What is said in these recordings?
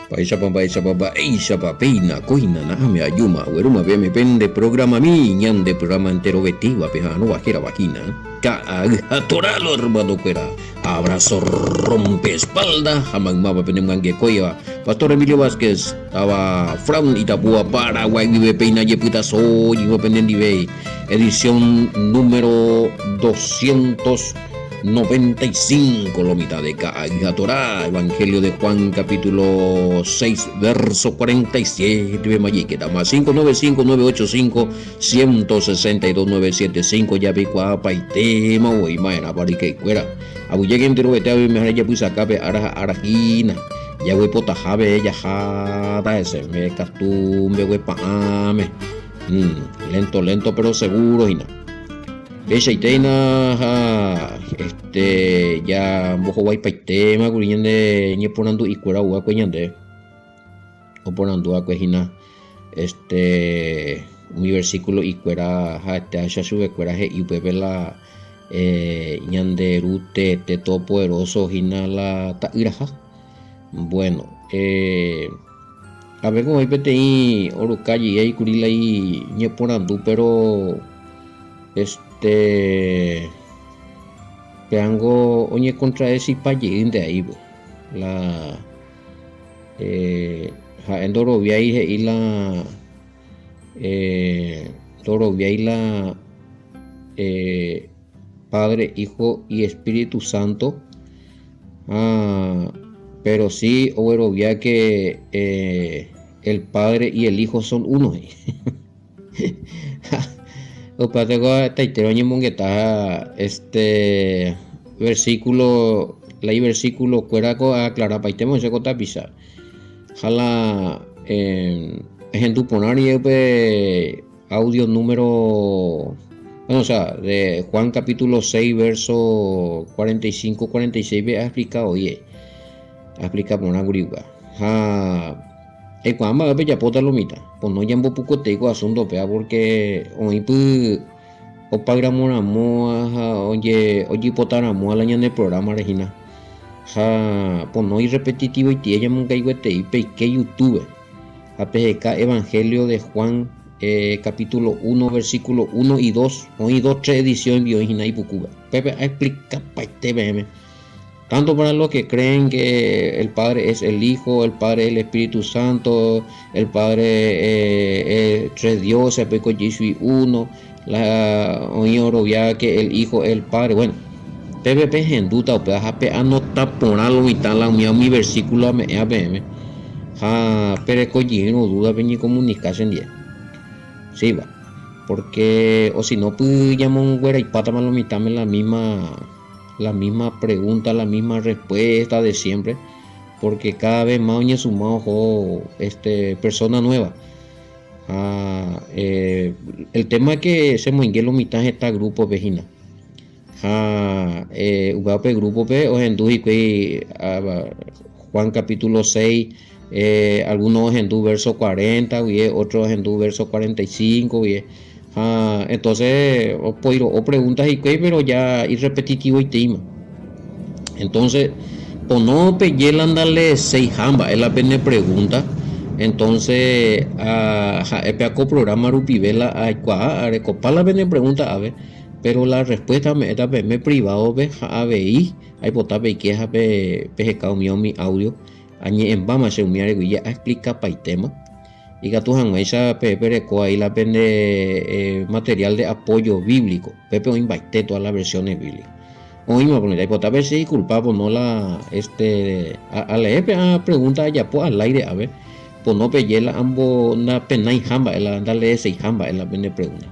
Paisa papa eisa papina koina na me ayuma weruma be me pende programa mi ñande programa entero betiva pejano bajera vagina ka atoralo hermano quera abrazo rompe espalda hamagmaba penemangue koya Pastor Emilio Vázquez aba Fran Itapúa Paraguay vive peina yeputa so yigo pendendi be edición número 295 lo mitad de Caiga Torá, Evangelio de Juan capítulo 6 verso 47 de Mayiqueta más 595-985-162-975 ya pico apa y tema o imagen para que fuera abuye que entero que te había mejor ya pues acá ve arajina ya voy pota jabe ya jada ese me castumbe we paame lento pero seguro y nada. Beshaitena ya bojo guay paitema guriñande ñe ponando icuera ua cueñande o ponando a cuejina mi versículo icuera te asha sube cuera je y bebe la ñanderu te todopoderoso jina la tairaja. Bueno, a ver cómo hay peti orucayi y curila y ñe ponando pero peango oñe contra ese paye de ahí la endoro viaje y la toro y la Padre, Hijo y Espíritu Santo, pero sí oro via que el Padre y el Hijo son uno. Lo que pasa es que versículo cueraco aclara paitemo se cota pisa jala en tu poner y audio número de Juan capítulo 6 verso 45-46 ha explicado por una guriga cuando ya pota lo mita pues no llamo poco teco asunto pea porque hoy pues o pagamos oye potáramos a la ñana del programa Regina pues no hay repetitivo y tía mun caigüete y que YouTube a PGK Evangelio de Juan capítulo 1 versículo 1 y 2 hoy 2-3 edición bio Regina y Pucuba Pepe explica para este BM tanto para los que creen que el Padre es el Hijo, el Padre es el Espíritu Santo, el Padre es tres dioses, peco Yeshua uno, la oro ya que el Hijo es el Padre. Bueno, PVP en duda o pedajape anota ponalo mitad la mi versículo me ABM. Pero no duda venir comunicarse en día. Sí va, porque o si no pues llamo güera y pata malo mitad me la misma pregunta, la misma respuesta de siempre, porque cada vez más oye sumado persona nueva. El tema que se mueve lo mitad está grupo vejina. Grupo P o en Juan capítulo 6 algunos en verso 40 otros en verso 45 entonces o preguntas y que pero ya es repetitivo y tema entonces o no pellelan darle 6 jamba es la pena pregunta entonces epeaco programa rupivela a recopar la pena pregunta a ver pero la respuesta me privado ve a ver hay potape y queja pejecao mío mi audio añe en bama se umiare guía explica pa tema y gatujan esa pepe ahí la pende material de apoyo bíblico pepe o invite todas las versiones bíblicas oímos poner ahí potape si culpa por no la a la pregunta ya pues al aire a ver pues no pellela ambos una pena y jamba el darle ese jamba en la pende pregunta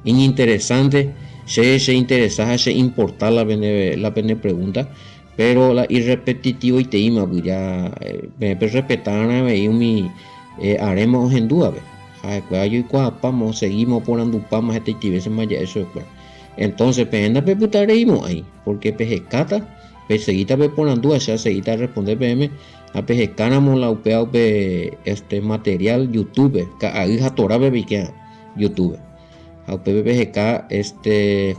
interesante se interesa se importa la pende pregunta pero la irrepetitivo y teima pues ya me respetar mi haremos en duda yo y cuapamos seguimos poniendo pamas eso es claro entonces penda peputareimos ahí porque pejecata seguita poniendo ya seguita responder PM a pejecánamos la upea material YouTube ahí jatora bebiquea YouTube a PPGK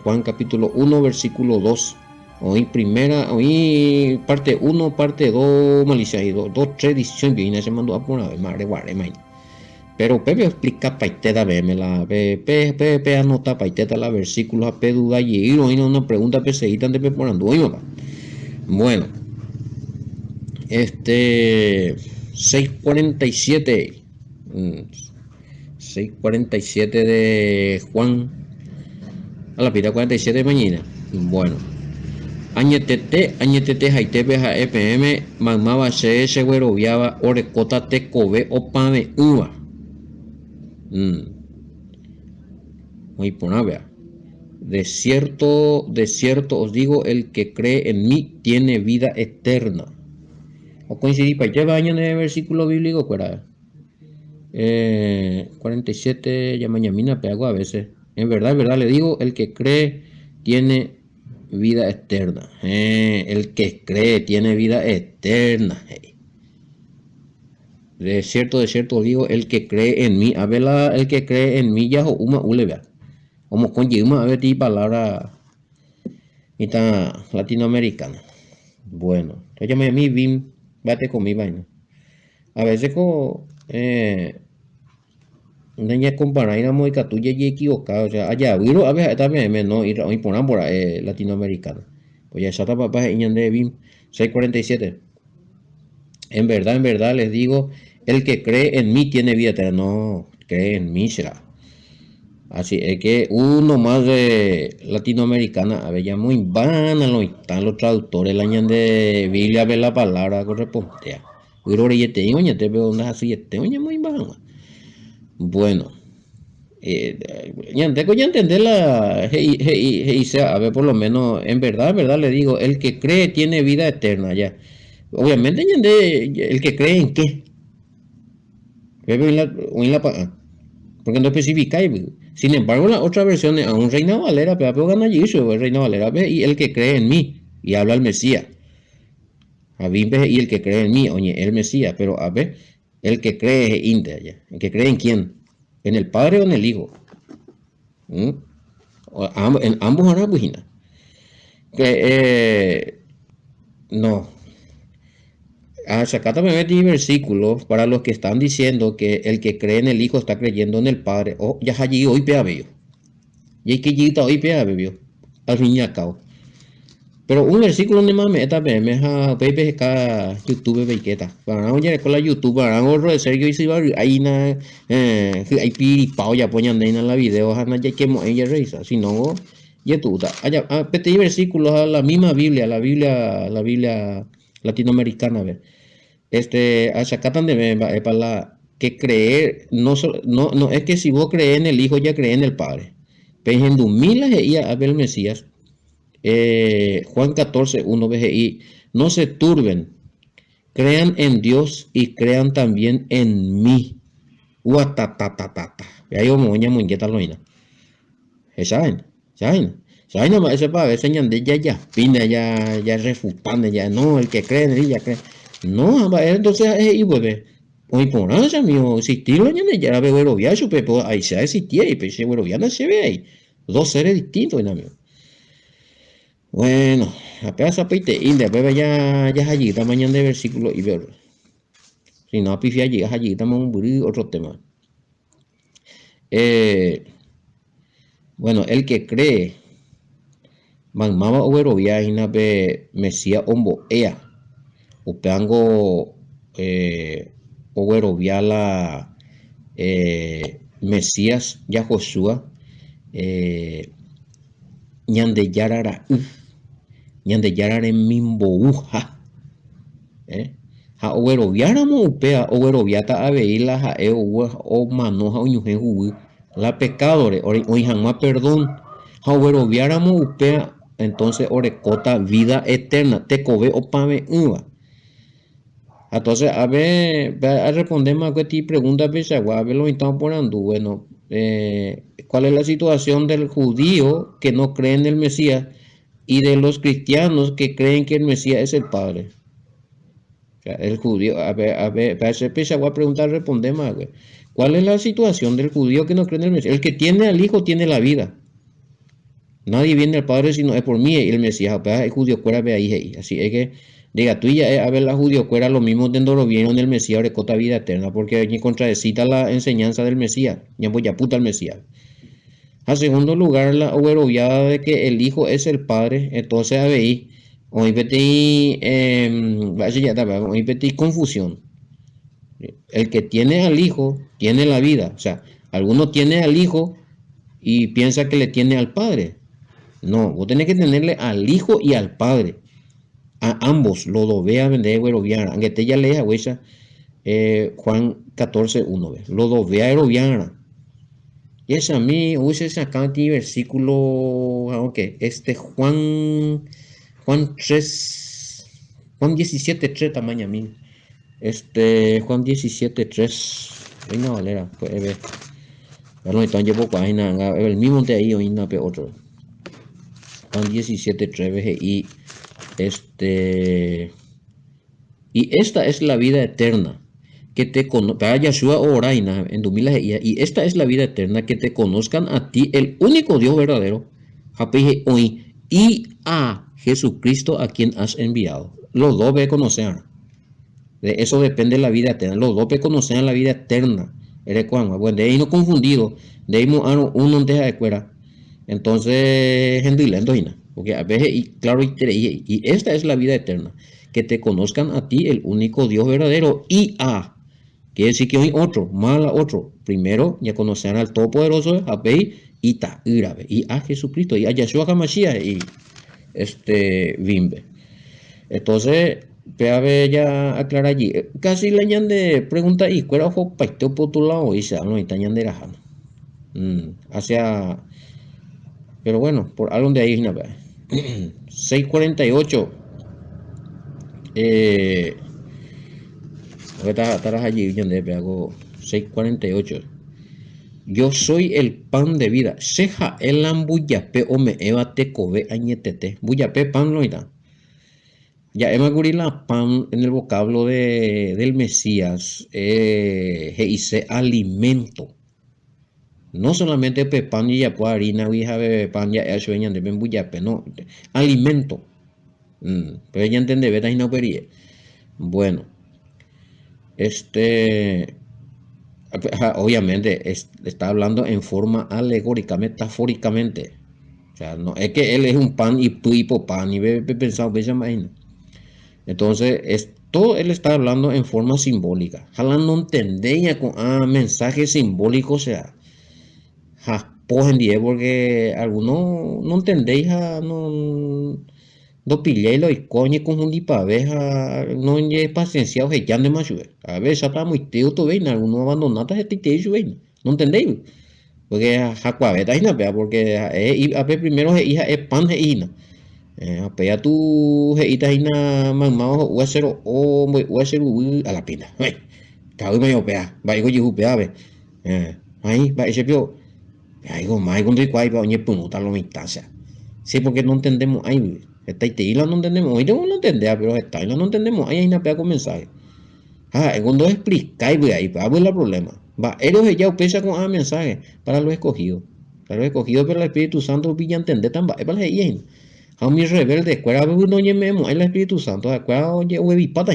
Juan capítulo 1 versículo 2 Hoy parte 1, parte 2, malicia, y 2, 3, 18, viene se mandó a poner, madre, guarde, man. Pero Pepe explica paiteta, me la Pepe anota paiteta la versículos a pe duda y ir una pregunta peseíta de Pepe porando, oye, papá. Bueno, 6:47, 6:47 de Juan a la pita 47 de mañana. Bueno, añetete jaitepe ja EPM mamaba se güero viaba orecota te cobe opame uva. Muy pona vea. De cierto os digo, el que cree en mí tiene vida eterna. O coincidí para llevar años en el versículo bíblico, fuera. 47, ya mañana pego a veces. En verdad, le digo, el que cree tiene vida eterna. El que cree tiene vida eterna. De cierto os digo, el que cree en mí, a ver el que cree en mí ya una ulevea. Como con yuma a ver ti palabra latinoamericana. Bueno, entonces me mi bim bate con mi vaina. A veces como niña comparar y muy catuya y equivocado, o sea, allá viro a veces también no ir hoy por latinoamericana. Pues ya está papá en de bim 6:47. En verdad les digo, el que cree en mí tiene vida eterna. No, cree en mí será. Así es que uno más de latinoamericana, a ver, ya muy vana lo están los traductores, la ñan de Biblia, ver la palabra corresponde. Uy, te digo, ya te veo una así, te oye muy vana. Bueno, ya entender la, a ver, por lo menos, en verdad le digo, el que cree tiene vida eterna, ya. Obviamente, el que cree en qué. Porque no especifica. Sin embargo, la otra versión a un Reina Valera, pero gana Yishua, Reina Valera, y el que cree en mí, y habla el Mesías. A mí, y el que cree en mí, oye, el Mesías, pero a ver, el que cree es India, ya. ¿El que cree en quién? ¿En el Padre o en el Hijo? En ambos ahora, bujina. No. Acá también metí versículos para los que están diciendo que el que cree en el Hijo está creyendo en el Padre. Oh, ya allí hoy pea bello. Y hay que llegar hoy pea bello. Al fin y al cabo. Pero un versículo ni más me está me deja pepe acá YouTube bequeta. Para un con la YouTube, para un de Sergio y Sibar, ahí na hay piripao ya poñan de en la video, hana ya que mo ella reisa, si no ya tú ta. Allá pedí versículos a la misma Biblia, la Biblia latinoamericana, a ver. Acá también para la que creer no es que si vos crees en el Hijo ya crees en el Padre. Pero en milas ella a ver el Mesías. Juan 14, 1 BGI, no se turben, crean en Dios y crean también en mí. Uatatatata. Ya yo moña muñeca loina. ¿Saben? Nomás ese para ver señal de ya, pina ya refutando ya, no, el que cree en él ya cree. No, entonces y vuelve. Hoy por nada, mío, existir ya veo viaje, pero ahí se existía y pues no se ve ahí. Dos seres distintos, amigo. Bueno, apenas apeite India, pero ya allí está mañana de versículo y ver. Si no apifia llegas allí, estamos un otro tema. Bueno, el que cree, mamá oero viajina be mesía ombo ea, upeango oero viala mesías ya Joshua, ñande yarara ñande yarare mimbouja, ha oero viáramo upea oero viata aveila ha o manoja uñuje jugu la pecadores hoy jamás perdón ha oero viáramo upea entonces orecota vida eterna te cobe opame uva. Entonces a ver a responder más que ti pregunta a ver lo estamos poniendo. Bueno, ¿cuál es la situación del judío que no cree en el Mesías y de los cristianos que creen que el Mesías es el Padre? O sea, el judío, a ver, para ese pesa voy a preguntar, responder más, güey. ¿Cuál es la situación del judío que no cree en el Mesías? El que tiene al Hijo tiene la vida. Nadie viene al Padre si no es por mí. Y el Mesías, es judío cuera, ve ahí. Así es que, diga, tú ya es a ver la judío cuera, lo mismo dentro lo vieron del Mesías, recota vida eterna, porque aquí contradecita la enseñanza del Mesías. Ya pues ya puta el Mesías. A segundo lugar, la obviada de que el Hijo es el Padre, entonces a ver, hoy petí, hoy petí confusión. El que tiene al Hijo tiene la vida. O sea, alguno tiene al Hijo y piensa que le tiene al Padre. No, vos tenés que tenerle al Hijo y al Padre. A ambos, lo do vea vender güeroviana. Aunque te ya lees a Juan 14:1. Lo do vea güeroviana. Y es a mí, use acá aquí versículo, ok, Juan 3, Juan 17:3 tamaño a mí. Juan 17:3. Hay una valera, puede ver. Ya no están llevo para el mismo de ahí, hoy no otro. Juan 17:3 este, y esta es la vida eterna, que te conozcan, y esta es la vida eterna, que te conozcan a ti, el único Dios verdadero, y a Jesucristo a quien has enviado. Los dos me conocen. De eso depende la vida eterna. Los dos me conocen la vida eterna. Bueno, de ahí no confundido, de ahí uno deja de fuera. Entonces, porque a veces, y claro, y esta es la vida eterna, que te conozcan a ti, el único Dios verdadero, y a, quiere decir que hay otro, más a otro. Primero, ya conocerán al Todopoderoso, y a Jesucristo, y a Yeshua HaMashiach, y Vimbe. Entonces, PAB ya aclara allí. Casi la de pregunta, y cuál ojo paisteo por tu lado, y se no está de la hacia. Pero bueno, por algo de ahí, 6:48. Estarás allí, donde hago 6:48. Yo soy el pan de vida. Seja el ambuyape o me eva te cobe añetete. Buyape pan lo irá. Ya hemos la pan en el vocablo del Mesías. Dice alimento. No solamente pan y ya puede harina, hija de pan ya es sueñan de bembuyape, no. Alimento. Pero ya entiende, ¿verdad? Y no perie. Bueno, obviamente está hablando en forma alegórica, metafóricamente. O sea, no es que él es un pan y tipo pan y ve pensado, ve imagina. Entonces, todo él está hablando en forma simbólica. Ojalá no entendéis con mensaje simbólico, o sea, porque algunos no entendéis, no pilléis lo y coño con un paveja, no hay paciencia o ya de más. A veces está muy tío, tú ves, algunos abandonados este tío, no entendéis. Porque jacuaveta es nada, porque a ver primero hija es pan de hija. Apea tu heita hina mamá o hacer o hacer a la pina. Cago me opea, va y upea ve. Ahí va ese pio. Ahí go mai con cuai va oñe punuta lo mitasa. Sí, porque no entendemos ahí. Esta isla no entendemos. Hoy no entender, pero esta isla no entendemos. Ahí hay una pea con mensaje. Cuando explicáis, ahí va a haber el problema. Va, ellos ya pesa con mensaje para los escogidos. Para los escogidos, pero el Espíritu Santo pilla entender también. Para los ellos. A mi rebelde, cuál no llamemos el Espíritu Santo, cuál oye huevipata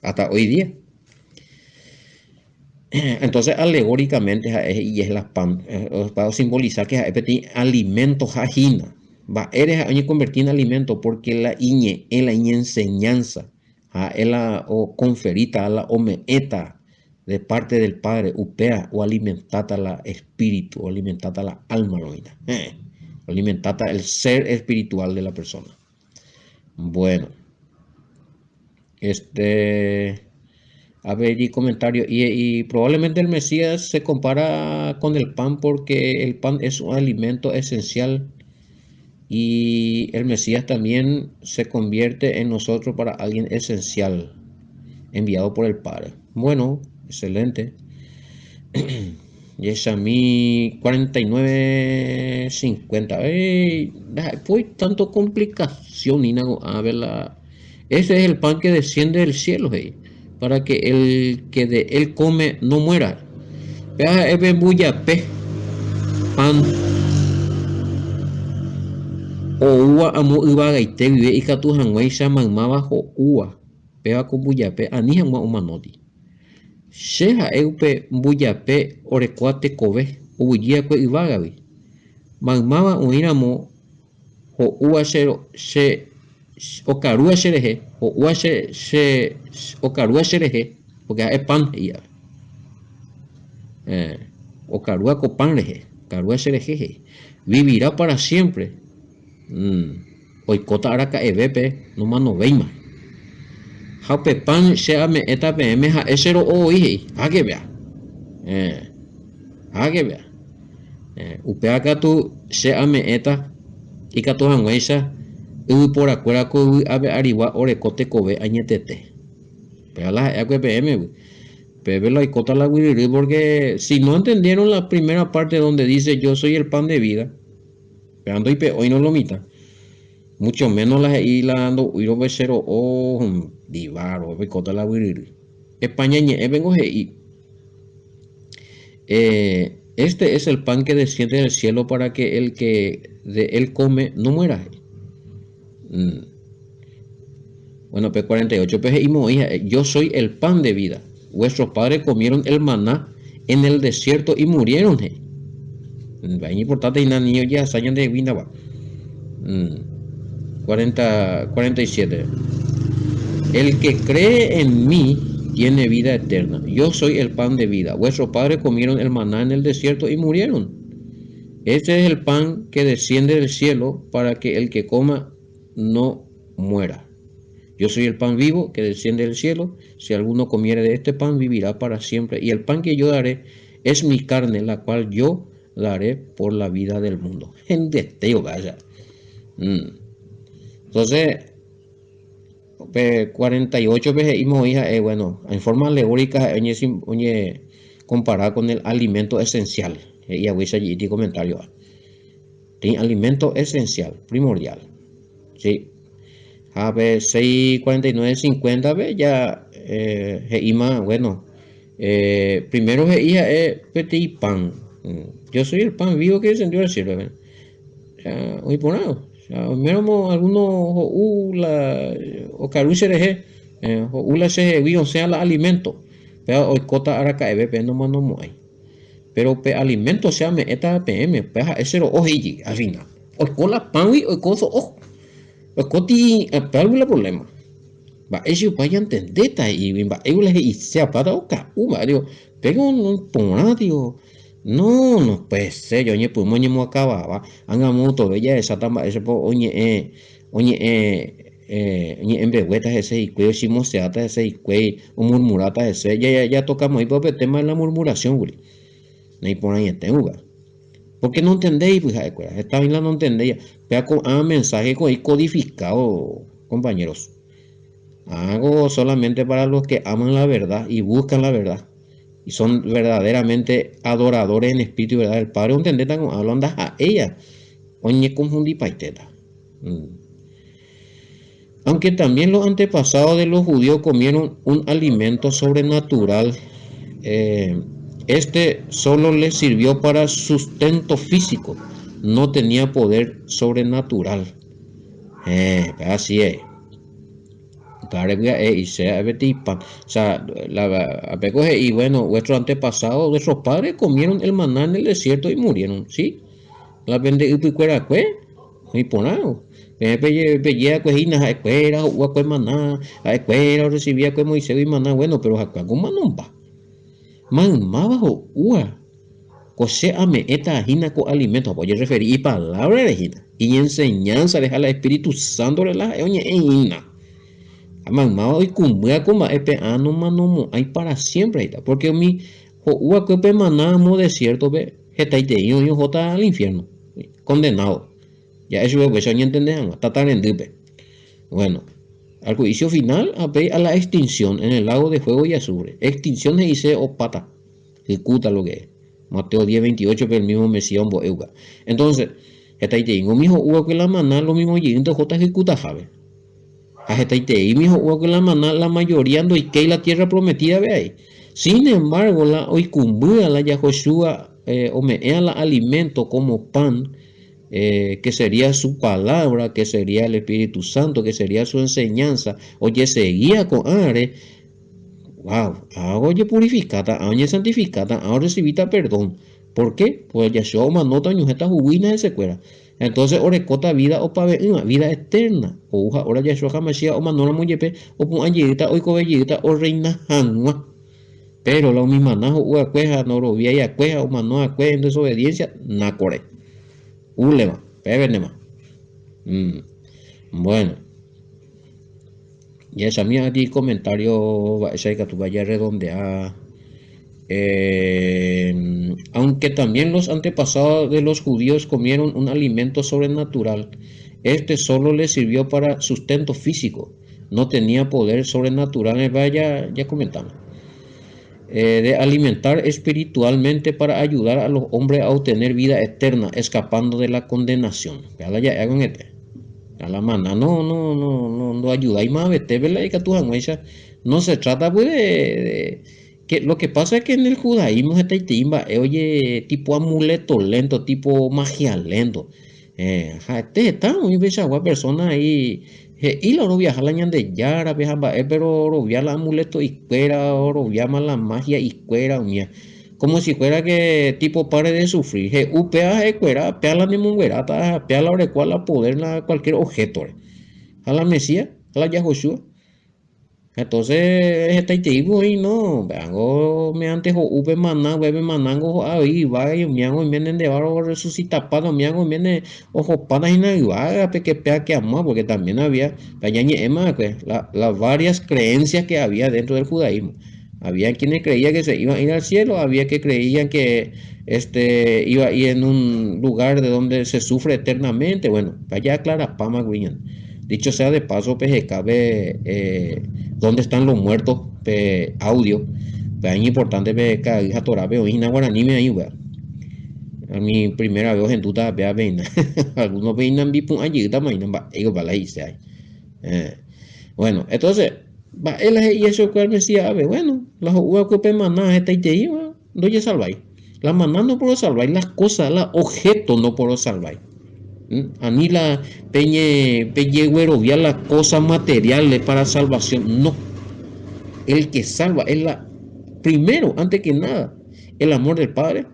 hasta hoy día. Entonces, alegóricamente, y es la pan, para simbolizar que es alimento jajina. Va, eres a convertir en alimento porque la enseñanza, o conferita, la omeeta de parte del Padre, upea o alimentata la espíritu, o alimentata la alma, alimentata el ser espiritual de la persona. Bueno, a ver, y comentario, y probablemente el Mesías se compara con el pan porque el pan es un alimento esencial y el Mesías también se convierte en nosotros para alguien esencial, enviado por el Padre. Bueno, excelente. Y es a mí 49:50. Pues tanto complicación y nada. A ver ese es el pan que desciende del cielo, para que el que de él come no muera. Vea, pan. o ua amo ivagaite vive ikatu hag̃uái che amaymava ho'úva péva ko mbujape ani hag̃ua omanóti. Che ha'e upe mbujape orekóa tekove ovyjíakue yvágagui. Maymáva oĩramo ho'úva okarúva cherehe, ho'úva okarúva cherehe, porque ha'e pan he'íva. Okarúva ko pan rehe, okarúva cherehe, vivirá para siempre. Oikóta araka'evépe nomanovéima. Ha upe pan che ame'ẽta peẽme ha'e che ro'ói he'i, ágevea. Ágevea. Upéva katu che ame'ẽta ikatu hag̃uáicha yvyporakuérako yvy ave arigua oreko tekove añetete. Pévala ha'e'akue peẽmegui. Pepe lo oikóta la guiriry porque si no entendieron la primera parte donde dice yo soy el pan de vida, peando ipe hoy no lo mita, mucho menos la he'i la ando uiro becero divaro oikóta la guiriry. España ñe'ẽ vengo he'i. Este es el pan que desciende del cielo para que el que de él come no muera. Bueno, P48, yo soy el pan de vida. Vuestros padres comieron el maná en el desierto y murieron. Es importante, niños ya sayan de Windaba. 47. El que cree en mí tiene vida eterna. Yo soy el pan de vida. Vuestros padres comieron el maná en el desierto y murieron. Este es el pan que desciende del cielo para que el que coma no muera. Yo soy el pan vivo que desciende del cielo. Si alguno comiere de este pan, vivirá para siempre. Y el pan que yo daré es mi carne, la cual yo daré por la vida del mundo. En desteo, vaya. Entonces, 48 veces hija, bueno, en forma alegórica, oye, comparar con el alimento esencial. Y voy a hacer comentario. Tiene alimento esencial, primordial. Sí. A ver, 6, 49, 50, ve ya, bueno, primero hija es petit pan. Yo soy el pan vivo que descendió del cielo. Hoy por nada. Miramos algunos o caruceres, o sea, el alimento. Pero hoy cota aracaebe, pero no mano muy. Pero pe alimento sea me eta pm, peja ese lo oji al final. Hoy con la pan y hoy coso ojo. Hoy coti el problema. Va eso vaya entender y va le y se apata oca. Digo, pega un ponatio. No puede ser, yo ni pudimos ni mo acababa. Hagamos todo ella esa tamba ese po oye embehuetas ese y cuello chimoseata ese y cuello o murmurata ese ya tocamos ahí por el tema de la murmuración, güey. No hay por ahí en tenga. ¿Por qué no entendéis? Pues esta vaina no entendéis. Vea con mensaje codificado, compañeros. Hago solamente para los que aman la verdad y buscan la verdad. Y son verdaderamente adoradores en espíritu y verdad del Padre. ¿Entendés? Hablando a ella. Oye, confundí paiteta. Aunque también los antepasados de los judíos comieron un alimento sobrenatural, este solo les sirvió para sustento físico, no tenía poder sobrenatural. Así es. Y sea, y bueno, vuestros antepasados, vuestros padres comieron el maná en el desierto y murieron, ¿sí? La vende y cuera cue, y ponao. Pellea cuejinas a escuela, o a maná, a escuela recibía que Moisés y maná, bueno, pero acá con manomba. Man, más bajo, cose ame esta ajina con alimentos, voy a referir y palabra de jina, y enseñanza deja al Espíritu Santo de la oye ina. Mamá y cumbia como no manomo hay para siempre porque mi ua que manamo desierto ve jetaite yo jota al infierno condenado ya eso es que ni entendemos hasta tan en dupe. Bueno, al juicio final a la extinción en el lago de fuego y azufre. Extinción de dice opata ejecuta lo que es Mateo 10:28 que el mismo Mesías euga. Entonces jetaite yo mijo ua que la maná lo mismo yendo jota ejecuta jabe. Y mijo la maná la mayoría ando y que la tierra prometida ve ahí. Sin embargo, la hoy cumbúa la Yahoshua o me la alimento como pan que sería su palabra, que sería el Espíritu Santo, que sería su enseñanza. Oye, seguía con are, wow, oye purificada, oye santificada, ahora recibita perdón. ¿Por qué? Pues ya yo manota ñujeta juguina de secuela. Entonces, orecota vida o pave una vida eterna. O uja, ahora ya yo jamashia o manora muyepe, o pun ayedita, o cobellita, o reina hanwa. Pero la misma najo, ua cueja, norovia y acueja, o manoa cueja en desobediencia, nacore. Ulema, pevenema. Mm, bueno, y esa mía di comentario, esa que tú vayas a redondear. Aunque también los antepasados de los judíos comieron un alimento sobrenatural, este solo les sirvió para sustento físico, no tenía poder sobrenatural, ya comentamos, de alimentar espiritualmente para ayudar a los hombres a obtener vida eterna, escapando de la condenación. Ya hagan este. A la mana, no ayudáis más, vete, ¿verdad? Y que tú no se trata pues que lo que pasa es que en el judaísmo este timba, oye, tipo amuleto lento, tipo magia lento. Este está muy bella persona ahí. Y lo viaja la ñande yara, viaja, pero lo la amuleto y cuera, lo llama la magia y cuera, mía. Como si fuera que tipo pare de sufrir. Upea cuera, pea la nemunguerata, pea la orecuala poder la cualquier objeto. A la Mesías, a la Yahoshua. Entonces, este tipo y no, vengo me antes o upe maná, bebe manango ahí, va y me hago vienen de barro resucita para me hago viene ojo para y nada, que pea que amor, porque también había, pues, las varias creencias que había dentro del judaísmo. Había quienes creían que se iban a ir al cielo, había que creían que iba a ir en un lugar de donde se sufre eternamente. Bueno, vaya clara pama Guiñan. Dicho sea de paso, PGK ve dónde están los muertos, audio. Es importante ver que hija Torah veo en guaraní me ahí, vea. A mi primera vez en tuta vea veina. Algunos veinan vi pun allí también va ellos va la hice. Bueno, entonces va él y eso que me decía, a ver, bueno, las uva que maná esta y te iba, no ya salváis. Las maná no puedo salvar, las cosas, los objetos no puedo salvar. A mí la peñe güero, las cosas materiales para salvación. No, el que salva es primero, antes que nada, el amor del Padre,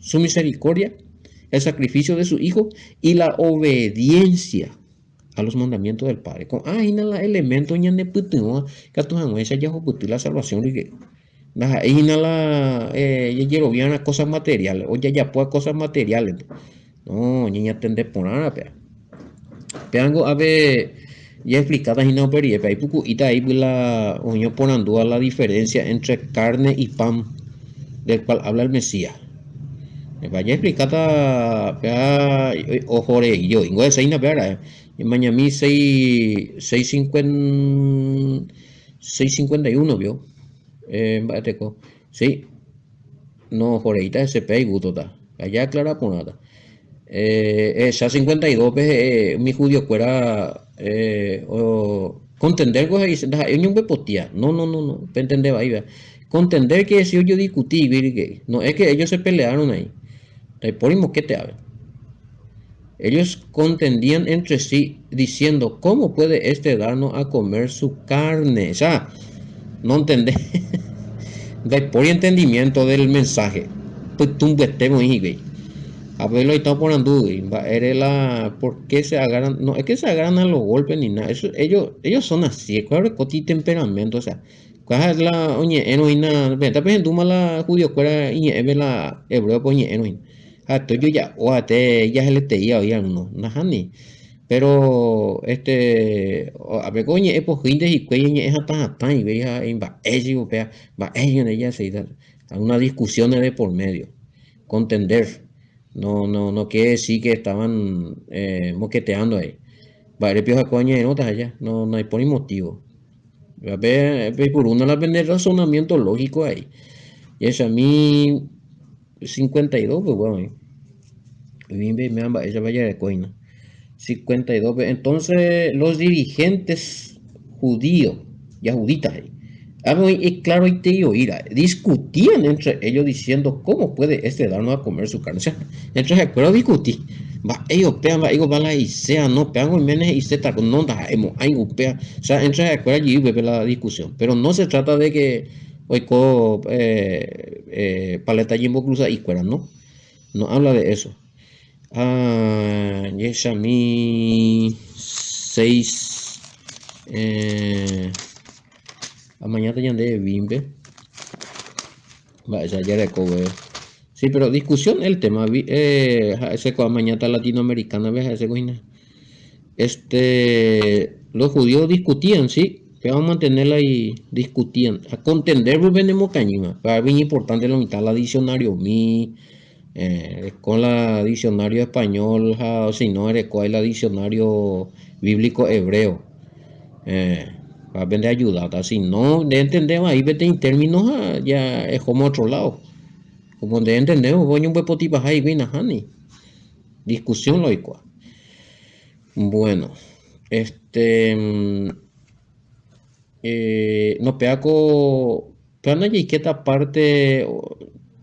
su misericordia, el sacrificio de su Hijo y la obediencia a los mandamientos del Padre. Con la elemento ñande putu, que tu esa ya la salvación y que ya las cosas materiales, o ya pues cosas materiales. No, niña tende por nada, pero. Peango ave ya explicada y no pero hay poco y ahí la oño ponando a la diferencia entre carne y pan del cual habla el Mesías. Me vaya explicada pea ojore y yo ingo de seina pera en mañana 651 vio bateco sí no joreita ese pe y gutota allá clara por nada ya 52 pues, mi judío fuera contender cosas y ellos un potía no entender ahí vea contender que si yo discutí que no es que ellos se pelearon ahí por que te habla ellos contendían entre sí diciendo cómo puede este darnos a comer su carne o sea no entender por entendimiento del mensaje pues tú a verlo y está poniendo eres la ¿por qué se agarran? No es que se agarran a los golpes ni nada eso, ellos son así claro que temperamento o sea cuál es la oye heroína está pensando la judío cuál es la hebreo pues heroína yo ya o ya se le te iba oír no nada ni pero a ver coño es por gente y cuello es hasta y veía en va ellos va ellos en ella se da una discusión de por medio contender no quiere decir que estaban moqueteando ahí. Vale, pioja coña en otras allá. No hay por ni motivo. A ver, por uno la vende razonamiento lógico ahí. Y eso a mí 52, pues bueno. Bien, me amba, ella vaya de coina. 52, pues, entonces los dirigentes judíos, yahuditas ahí, Y claro, y te digo, mira, discutían entre ellos diciendo cómo puede este darnos a comer su carne. O sea, entre ellos, pero discutir. Va, ellos pegan, va, ellos van y sea, no pegan, y menes y se no da, hay upea. O sea, entre ellos, allí bebe la discusión. Pero no se trata de que hoy paleta Jimbo cruza y cuera, no. No habla de eso. Yes, a mí 6. A mañana ya de bimbe. Va, ya de cobre. Sí, pero discusión el tema. Ese mañana latinoamericana, ¿ves? Ese coina. Los judíos discutían, sí. Que vamos a mantenerla y discutían. A contender, pues venimos cañima. Para bien importante lo mitad la diccionario mi. Con la diccionario español, o si no, eres con la diccionario bíblico hebreo. Va a vender ayuda. Si no, de entender ahí vete en términos ya es como otro lado. Como de entender, voy un huepo tipo ahí, vina, hani. Discusión loicua. Bueno, no peaco, pero no hay que esta parte,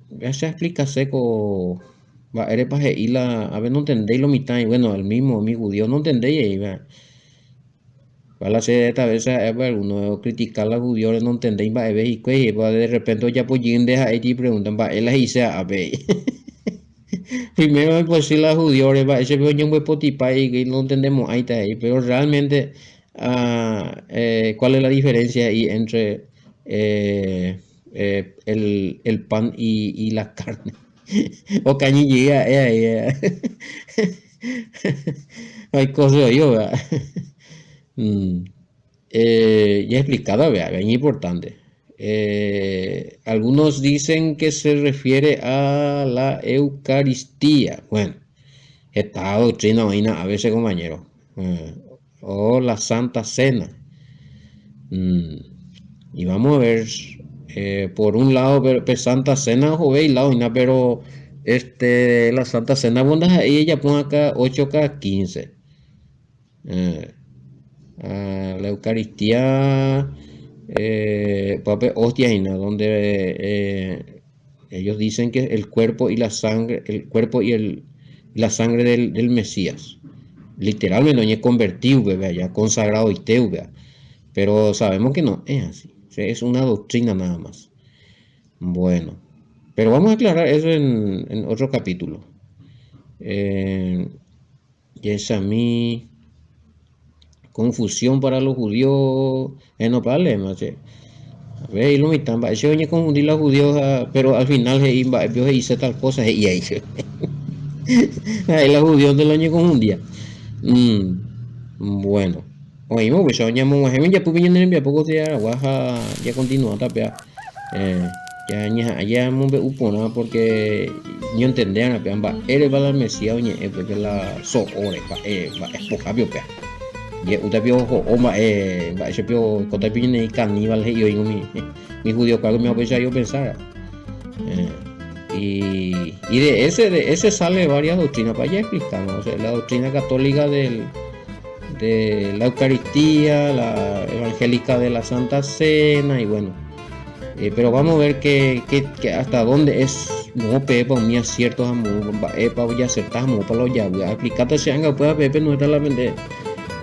ya se explica seco, va, eres para ir a ver, no entendéis lo mitad, y bueno, al mismo, mi judío, no entendéis, y va. Para hacer esta vez, uno criticar a los judíos, no entendéis, va, y va, de repente ya pues lleguen deja y preguntan, va, él dice, a ver. Primero, pues sí, las judíos, va, ese veo un potipa y no entendemos ahí, está ahí, pero realmente, ¿cuál es la diferencia ahí entre el pan y la carne? O cañilla, hay cosas yo, ¿verdad? Mm, ya explicado, vea, bien importante. Algunos dicen que se refiere a la Eucaristía. Bueno, esta doctrina vaina a veces, compañero. O la Santa Cena. Mm, y vamos a ver, por un lado, pero Santa Cena, joven, lado, pero la Santa Cena, bueno, ahí ella pone acá 8K15. La Eucaristía, pape, hostia, donde ellos dicen que el cuerpo y la sangre, el cuerpo y la sangre del Mesías. Literalmente no es convertido, vea, ya consagrado y teu, vea. Pero sabemos que no es así. O sea, es una doctrina nada más. Bueno, pero vamos a aclarar eso en otro capítulo. Y es a mí confusión para los judíos, no problema, ¿sí? A ver, y lo mitan, va, ese oye confundir los judíos, pero al final se hizo tal cosa, y ahí se ahí los judíos del año confundía. Bueno, oímos, pues oye, ya pues viene en poco ya, guaja, ya continúa, tapia, ya me upona porque no entendían, va, eres va la mesía, oye, porque la so ore, va, espoja, pia. Y usted vio oma ese vio cuando viene caníbal y yo mi judío cargo me ha yo pensar y de ese sale varias doctrinas para allá explicamos, o sea, la doctrina católica de la Eucaristía, la evangélica de la Santa Cena y bueno, pero vamos a ver que hasta dónde es no pepa un día ciertos amor para ya acertamos para los ya voy a explicarte si anga pueda pepe no está la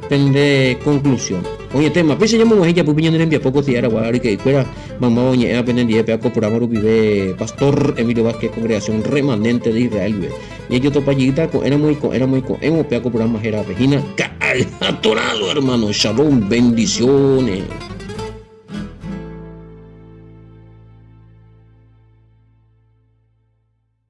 de conclusión. Oye, tema, pues se llama ella, pues viene en poco tiara, guardar que fuera mamá, oye, apenas día, peaco por amor, vive Pastor Emilio Vázquez, congregación remanente de Israel, vive. Y ellos topallita, era muy, hemos peaco por amor, era vejina, atorado, hermano, shalom, bendiciones.